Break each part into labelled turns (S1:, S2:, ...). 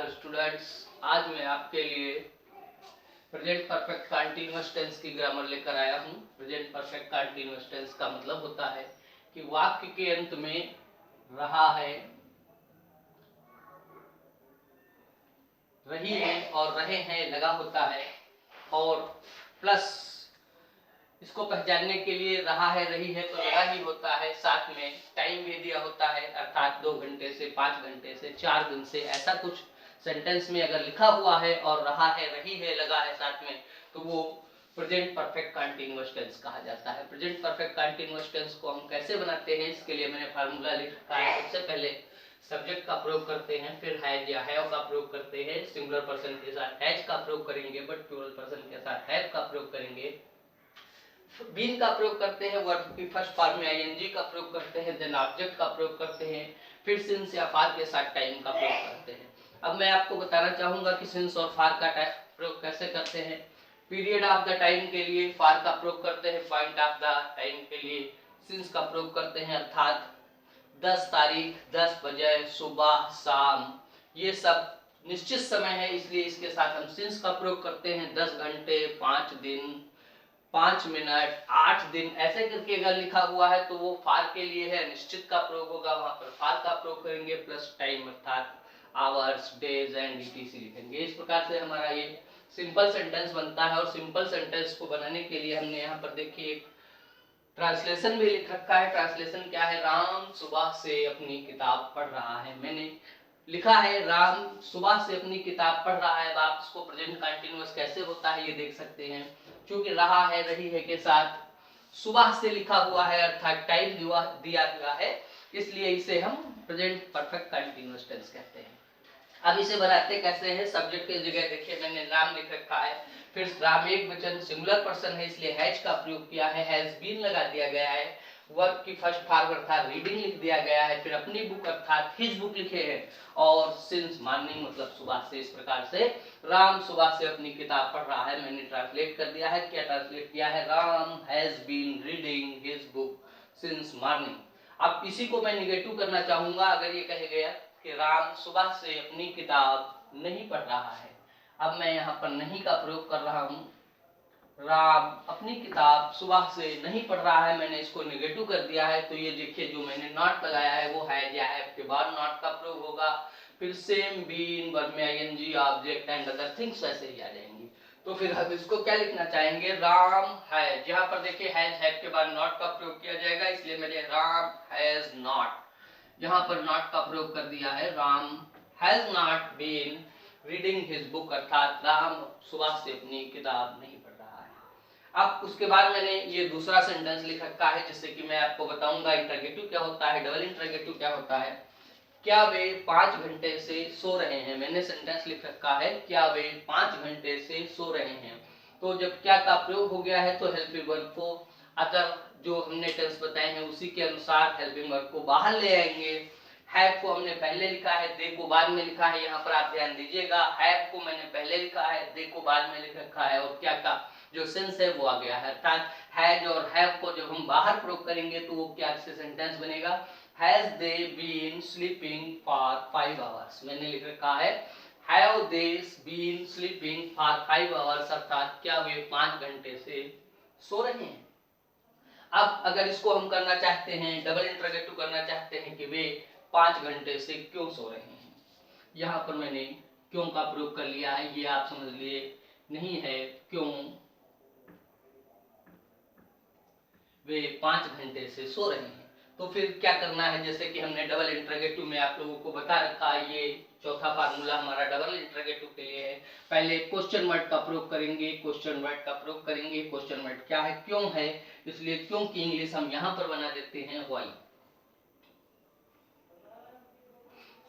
S1: नमस्कार स्टूडेंट्स। आज मैं आपके लिए प्रेजेंट परफेक्ट कंटीन्यूअस टेंस की ग्रामर लेकर आया हूँ। प्रेजेंट परफेक्ट कंटीन्यूअस टेंस का मतलब होता है कि वाक्य के अंत में रहा है, रही है और रहे हैं लगा होता है, और प्लस इसको पहचानने के लिए रहा है रही है तो लगा ही होता है, साथ में टाइम भी दिया होता है, अर्थात 2 घंटे से 5 घंटे से 4 दिन से, ऐसा कुछ सेंटेंस में अगर लिखा हुआ है और रहा है रही है लगा है साथ में, तो वो प्रेजेंट परफेक्ट कंटीन्यूअस टेंस कहा जाता है। प्रेजेंट परफेक्ट कंटीन्यूअस टेंस को हम कैसे बनाते हैं, इसके लिए मैंने फार्मूला लिख रखा है। सबसे पहले सब्जेक्ट का प्रयोग करते हैं, फिर हैज या हैव का प्रयोग करते हैं। सिंगुलर पर्सन के साथ हैज का प्रयोग करेंगे, बट प्लूरल पर्सन के साथ हैव का प्रयोग करेंगे। बीन का प्रयोग करते हैं, वर्ब की फर्स्ट फॉर्म में आईएनजी का प्रयोग करते हैं, देन ऑब्जेक्ट का प्रयोग करते हैं, फिर सिंस या फार के साथ टाइम का प्रयोग करते हैं। अब मैं आपको बताना चाहूंगा कि सिंस और फार का प्रयोग कैसे करते हैं। पीरियड ऑफ द टाइम के लिए फार का प्रयोग करते हैं, पॉइंट ऑफ द टाइम के लिए सिंस का प्रयोग करते हैं, अर्थात 10 तारीख, 10 बजे, सुबह, शाम, ये सब निश्चित समय है, इसलिए इसके साथ हम सिंस का प्रयोग करते हैं। 10 घंटे, 5 दिन, 5 मिनट, 8 दिन, ऐसे करके अगर लिखा हुआ है तो वो फार के लिए है, निश्चित का प्रयोग होगा, वहां पर फार का प्रयोग करेंगे, प्लस टाइम अर्थात आवर्स, डेज एंड इटीसी लिखेंगे। इस प्रकार से हमारा ये सिंपल सेंटेंस बनता है। और सिंपल सेंटेंस को बनाने के लिए हमने यहाँ पर देखिए एक ट्रांसलेशन भी लिख रखा है। ट्रांसलेशन क्या है, राम सुबह से अपनी किताब पढ़ रहा है। मैंने लिखा है राम सुबह से अपनी किताब पढ़ रहा है। अब आप इसको प्रेजेंट कंटीन्यूअस कैसे होता है ये देख सकते हैं। क्योंकि रहा है रही है के साथ सुबह से लिखा हुआ है, अर्थात टाइम दिया हुआ है, इसलिए इसे हम प्रेजेंट परफेक्ट कंटीन्यूअस टेंस कहते हैं। अब इसे बनाते कैसे हैं, सब्जेक्ट की जगह देखिए मैंने नाम लिख रखा है, फिर राम एक वचन सिंगुलर पर्सन है इसलिए हैज का प्रयोग किया है, हैज बीन लगा दिया गया है, वर्ब की फर्स्ट फॉर्म अर्थात रीडिंग लिख दिया गया है, फिर अपनी बुक अर्थात हिज बुक लिखे हैं, और सिंस मॉर्निंग मतलब सुबह से। इस प्रकार से राम सुबह से अपनी किताब पढ़ रहा है। मैंने ट्रांसलेट कर दिया है। क्या ट्रांसलेट किया है, Ram has been reading his book since morning. अब इसी को मैं निगेटिव करना चाहूंगा। अगर ये कहे गया कि राम सुबह से अपनी किताब नहीं पढ़ रहा है, अब मैं यहाँ पर नहीं का प्रयोग कर रहा हूँ। राम अपनी किताब सुबह से नहीं पढ़ रहा है, मैंने इसको नेगेटिव कर दिया है। तो ये देखिए जो मैंने नॉट लगाया है वो है या है के बाद नॉट का प्रयोग होगा, फिर सेम, बीन, वर्ब में ING, object and other things वैसे ही आ जाएंगी। तो फिर हम इसको क्या लिखना चाहेंगे, राम है, यहाँ पर देखिए हैज के बाद नॉट का प्रयोग किया जाएगा, इसलिए मैंने राम हैज नॉट यहाँ पर नॉट का प्रयोग कर दिया है। Ram has not been reading his book, अर्थात राम सुबह से अपनी किताब नहीं पढ़ रहा है। अब उसके बाद मैंने ये दूसरा सेंटेंस लिख रखा है, जिससे कि मैं आपको बताऊंगा इंटरोगेटिव क्या होता है, डबल इंटरोगेटिव क्या होता है। क्या वे 5 घंटे से सो रहे हैं। मैंने सेंटेंस लिख रखा है, क्या वे 5 घंटे से सो रहे हैं। तो जब क्या का प्रयोग हो गया है तो हेल्पिंग वर्ब को अदर जो हमने टेंस बताए हैं उसी के अनुसार हेल्पिंग वर्ब को बाहर ले आएंगे। हैव को हमने पहले लिखा है, दे को बाद में लिखा है। यहाँ पर आप ध्यान दीजिएगा, हैव को मैंने पहले लिखा है, दे को बाद में लिख रखा है, और क्या का जो सेंस है वो आ गया है। अर्थात हैज और हैव को जब हम बाहर प्रयोग करेंगे तो वो क्या से सेंटेंस बनेगा, has they been sleeping for 5 hours. मैंने लिख रखा है have they been sleeping for 5 hours, अर्थात क्या वे 5 घंटे से सो रहे हैं। अब अगर इसको हम करना चाहते हैं, डबल इंटरोगेटिव करना चाहते हैं कि वे 5 घंटे से क्यों सो रहे हैं, यहाँ पर मैंने क्यों का प्रयोग कर लिया है, ये आप समझ लिए नहीं है, क्यों वे 5 घंटे से सो रहे हैं। तो फिर क्या करना है, जैसे कि हमने डबल इंटरोगेटिव में आप लोगों को बता रखा है, ये चौथा फार्मूला हमारा डबल इंटरोगेटिव के लिए है। पहले क्वेश्चन वर्ड का प्रयोग करेंगे, क्वेश्चन वर्ड का प्रयोग करेंगे। क्वेश्चन वर्ड क्या है, क्यों है, इसलिए क्यों की इंग्लिश हम यहाँ पर बना देते हैं व्हाई।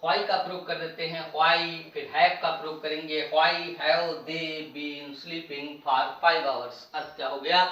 S1: व्हाई का प्रयोग कर देते हैं, व्हाई, फिर हैव का प्रयोग करेंगे, why have they been sleeping for 5 hours. अर्थ क्या हो गया,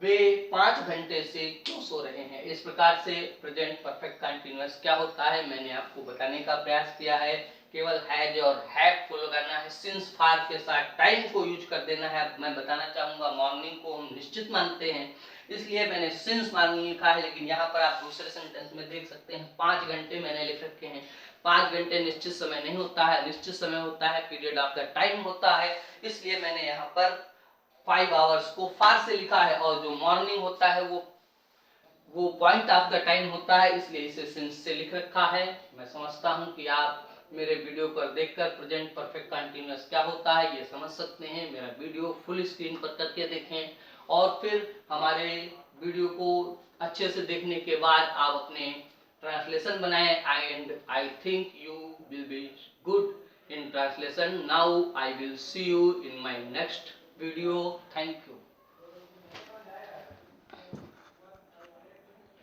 S1: वे 5 घंटे से क्यों सो रहे हैं। इस प्रकार से प्रेजेंट परफेक्ट कंटीन्यूअस क्या होता है मैंने आपको बताने का प्रयास किया है। केवल हैज और हैव को लगाना है, सिंस फार के साथ टाइम को यूज कर देना है। मैं बताना चाहूंगा मॉर्निंग को हम निश्चित मानते हैं, इसलिए मैंने सिंस मॉर्निंग लिखा है, लेकिन यहाँ पर आप दूसरे सेंटेंस में देख सकते हैं 5 घंटे मैंने लिख रखे हैं। 5 घंटे निश्चित समय नहीं होता है, निश्चित समय होता है, पीरियड ऑफ द टाइम होता है। इसलिए मैंने यहाँ पर 5 आवर्स को फार से लिखा है, और जो मॉर्निंग होता है वो पॉइंट ऑफ द टाइम होता है, इसलिए इसे सिंस से लिख रखा है। मैं समझता हूं कि आप मेरे वीडियो पर देखकर प्रेजेंट परफेक्ट कंटीन्यूअस क्या होता है ये समझ सकते हैं। मेरा वीडियो फुल स्क्रीन पर करके देखें, और फिर हमारे वीडियो को अच्छे से देखने के बाद आप अपने ट्रांसलेशन बनाएं, and I think you will be good in translation. Now I will see you in my next video. Thank you.